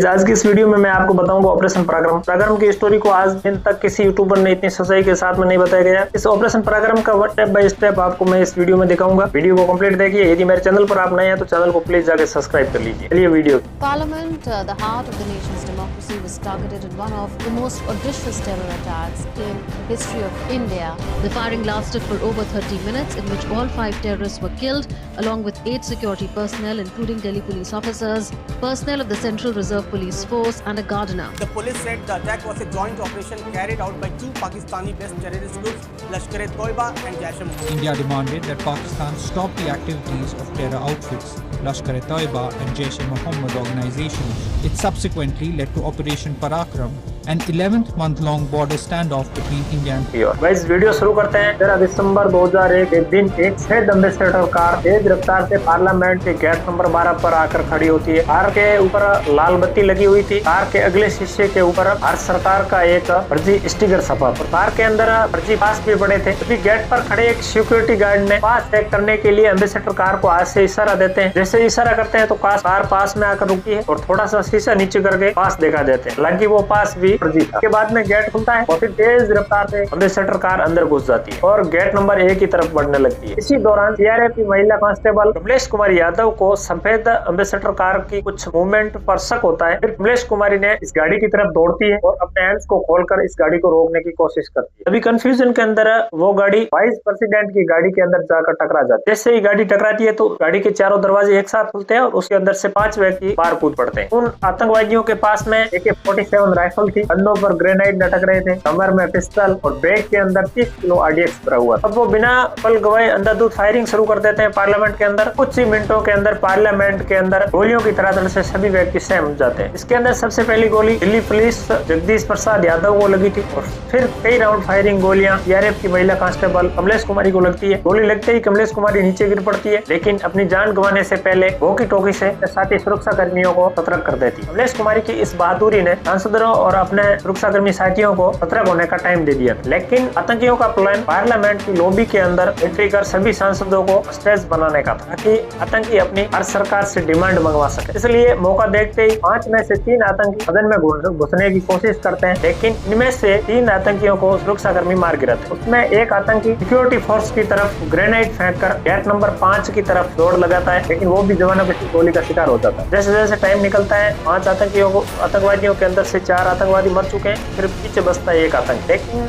आज की इस वीडियो में मैं आपको बताऊंगा ऑपरेशन पराक्रम। पराक्रम की स्टोरी को आज दिन तक किसी यूट्यूबर ने इतनी सच्चाई के साथ में नहीं बताया गया। इस ऑपरेशन पराक्रम का स्टेप बाय स्टेप आपको मैं इस वीडियो में दिखाऊंगा। वीडियो को कंप्लीट देखिए। यदि मेरे चैनल पर आप नए हैं तो चैनल को प्लीज जाकर सब्सक्राइब कर लीजिए। चलिए video. Parliament, the heart of the nation's democracy, was targeted in one of the most audacious terror attacks in the history of India. The firing lasted for over 30 minutes, in which all 5 terrorists were killed, along with 8 security personnel, including Delhi police officers, personnel of the Central Reserve Police Force, and a gardener. The police said the attack was a joint operation carried out by two Pakistani-based terrorist groups, Lashkar-e-Toiba and Jaish-e-Mohammed. India demanded that Pakistan stop the activities of terror outfits, Lashkar-e-Toiba and Jaish-e-Mohammed organizations. It subsequently led to Operation Parakram, an 11th month-long border standoff between India and guys video शुरू करते हैं। 13 दिसंबर 2001 के दिन एक सफेद ambassador car तेज रफ्तार से parliament के गेट नंबर 12 पर आकर खड़ी होती है। कार के ऊपर लाल बत्ती लगी हुई थी। कार के अगले शीशे के ऊपर भारत सरकार का एक फर्जी स्टिकर छपा। कार के अंदर फर्जी पास भी पड़े थे। अभी गेट पर खड़े एक सिक्योरिटी गार्ड ने पास चेक करने के लिए एम्बेसडर कार को हाथ से इशारा देते हैं। जैसे इशारा करते हैं तो कार पास में आकर रुकी है और थोड़ा सा शीशा नीचे करके पास देखा देते हैं। हालांकि वो पास भी फर्जी था। के बाद में गेट खुलता है और फिर तेज रफ्तार से एम्बेसडर कार अंदर घुस जाती है और गेट नंबर 1 की तरफ बढ़ने लगती है। इसी दौरान सीआरपीएफ की महिला कांस्टेबल कमलेश कुमारी यादव को सफेद एम्बेसडर कार की कुछ मूवमेंट पर शक होता है। फिर कमलेश कुमारी ने इस गाड़ी की तरफ दौड़ती है और अपने हैंड्स को खोलकर इस गाड़ी को रोकने की कोशिश करती है। अभी कंफ्यूजन के अंदर वो गाड़ी वाइस प्रेसिडेंट की गाड़ी के अंदर जाकर टकरा जाती है। जैसे ही गाड़ी टकराती है तो गाड़ी के चारों दरवाजे एक साथ खुलते हैं और उसके अंदर से 5 व्यक्ति बाहर कूद पड़ते हैं। उन आतंकवादियों के पास में AK-47 राइफल थी। कंधों पर ग्रेनाइड लटक रहे थे, कमर में पिस्टल और बैग के अंदर 30 किलो RDX भरा हुआ था। अब वो बिना पल गवाए अंधाधुंध फायरिंग शुरू कर देते हैं पार्लियामेंट के अंदर। कुछ ही मिनटों के अंदर पार्लियामेंट के अंदर गोलियों की तरह से सभी व्यक्ति सहम जाते हैं। इसके अंदर सबसे पहली गोली दिल्ली पुलिस जगदीश प्रसाद यादव को लगी थी और फिर कई राउंड फायरिंग गोलियां सीआरपीएफ की महिला कांस्टेबल कमलेश कुमारी को लगती है। गोली लगते ही कमलेश कुमारी नीचे गिर पड़ती है, लेकिन अपनी जान गंवाने से पहले वॉकी टॉकी से साथी सुरक्षा कर्मियों को सतर्क कर देती है। कमलेश कुमारी की इस बहादुरी ने सांसदों और अपने सुरक्षा कर्मी साथियों को सतर्क होने का टाइम दे दिया। लेकिन आतंकियों का प्लान पार्लियामेंट की लॉबी के अंदर एंट्री कर सभी सांसदों को स्टेज बनाने का था, ताकि आतंकी अपनी हर सरकार से डिमांड मंगवा सके। इसलिए मौका देखते ही 5 में से 3 आतंकी सदन में घुसने की कोशिश करते हैं, लेकिन इनमें से 3 आतंकियों को सुरक्षा कर्मी मार गिराते। उसमें एक आतंकी सिक्योरिटी फोर्स की तरफ ग्रेनाइड फेंक कर गेट नंबर 5 की तरफ दौड़ लगाता है, लेकिन वो भी जवानों की गोली का शिकार हो जाता है। जैसे जैसे टाइम निकलता है 5 आतंकवादियों के अंदर से 4 आतंकवादी मर चुके हैं। फिर पीछे बचता है एक आतंक। लेकिन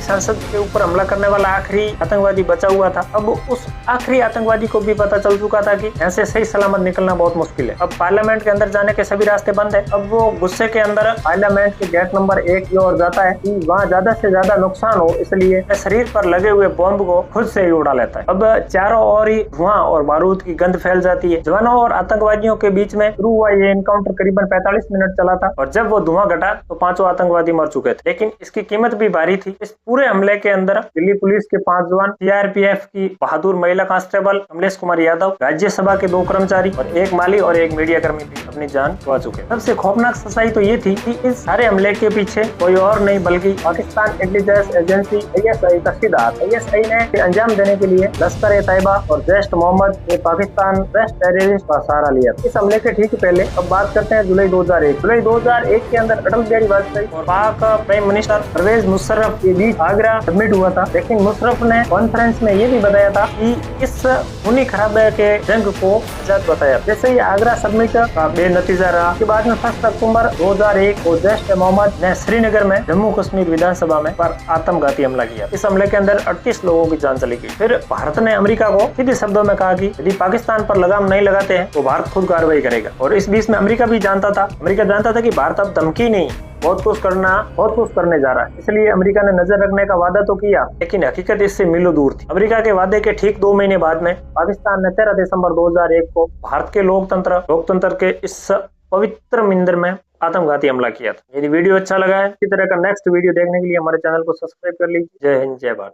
संसद के ऊपर हमला करने वाला आखिरी आतंकवादी बचा हुआ था। अब उस आखिरी आतंकवादी को भी पता चल चुका था कि यहाँ से सही सलामत निकलना बहुत मुश्किल है। अब पार्लियामेंट के अंदर जाने के सभी रास्ते बंद है। अब वो गुस्से के अंदर पार्लियामेंट के गेट नंबर 1 की ओर जाता है कि वहाँ ज्यादा से ज्यादा नुकसान हो, इसलिए शरीर पर लगे हुए बॉम्ब को खुद से ही उड़ा लेता है। अब चारों ओर ही धुआं और बारूद की गंध फैल जाती है। जवानों और आतंकवादियों के बीच में शुरू हुआ ये एनकाउंटर करीबन 45 मिनट चला था और जब वो धुआं घटा तो 5 आतंकवादी मर चुके थे। लेकिन इसकी कीमत भी भारी थी। इस पूरे हमले के अंदर दिल्ली पुलिस के 5 जवान, सीआरपीएफ की बहादुर महिला कांस्टेबल कमलेश कुमार यादव, राज्यसभा के 2 कर्मचारी और एक माली और एक मीडिया कर्मी भी अपनी जान गंवा चुके। सबसे खौफनाक सच्चाई तो ये थी कि इस सारे हमले के पीछे कोई और नहीं बल्कि पाकिस्तान इंटेलिजेंस एजेंसी ISI का सीधा हाथ। ISI ने अंजाम देने के लिए लश्कर-ए-तैयबा और जैश-ए-मोहम्मद के पाकिस्तान बेस्ट टेररिस्ट का सहारा लिया। इस हमले के ठीक पहले अब बात करते हैं जुलाई 2001। जुलाई 2001 के अंदर अटल बिहारी वाजपेयी और पाक प्राइम मिनिस्टर परवेज मुशर्रफ के बीच आगरा समिट हुआ था। लेकिन मुशर्रफ ने कॉन्फ्रेंस में ये भी बताया था कि इस खूनी खराबे के जंग को आजाद बताया। जैसे ही आगरा समिट का बेनतीजा रहा, के बाद में 1 अक्टूबर 2001 को जैश-ए-मोहम्मद ने श्रीनगर में जम्मू कश्मीर विधानसभा में पर आत्मघाती हमला किया। इस हमले के अंदर 38 लोगों की जान चली गई। फिर भारत ने अमेरिका को सीधे शब्दों में कहा कि यदि पाकिस्तान पर लगाम नहीं लगाते हैं तो भारत खुद कार्रवाई करेगा। और इस बीच में अमेरिका भी जानता था कि भारत अब धमकी नहीं बहुत कुछ करने जा रहा है। इसलिए अमेरिका ने नजर रखने का वादा तो किया, लेकिन हकीकत इससे मीलों दूर थी। अमेरिका के वादे के ठीक 2 महीने बाद में पाकिस्तान ने 13 दिसंबर 2001 को भारत के लोकतंत्र के इस पवित्र मंदिर में आत्मघाती हमला किया था। यदि वीडियो अच्छा लगा है इसी तरह का नेक्स्ट वीडियो देखने के लिए हमारे चैनल को सब्सक्राइब कर लीजिए। जय हिंद, जय भारत।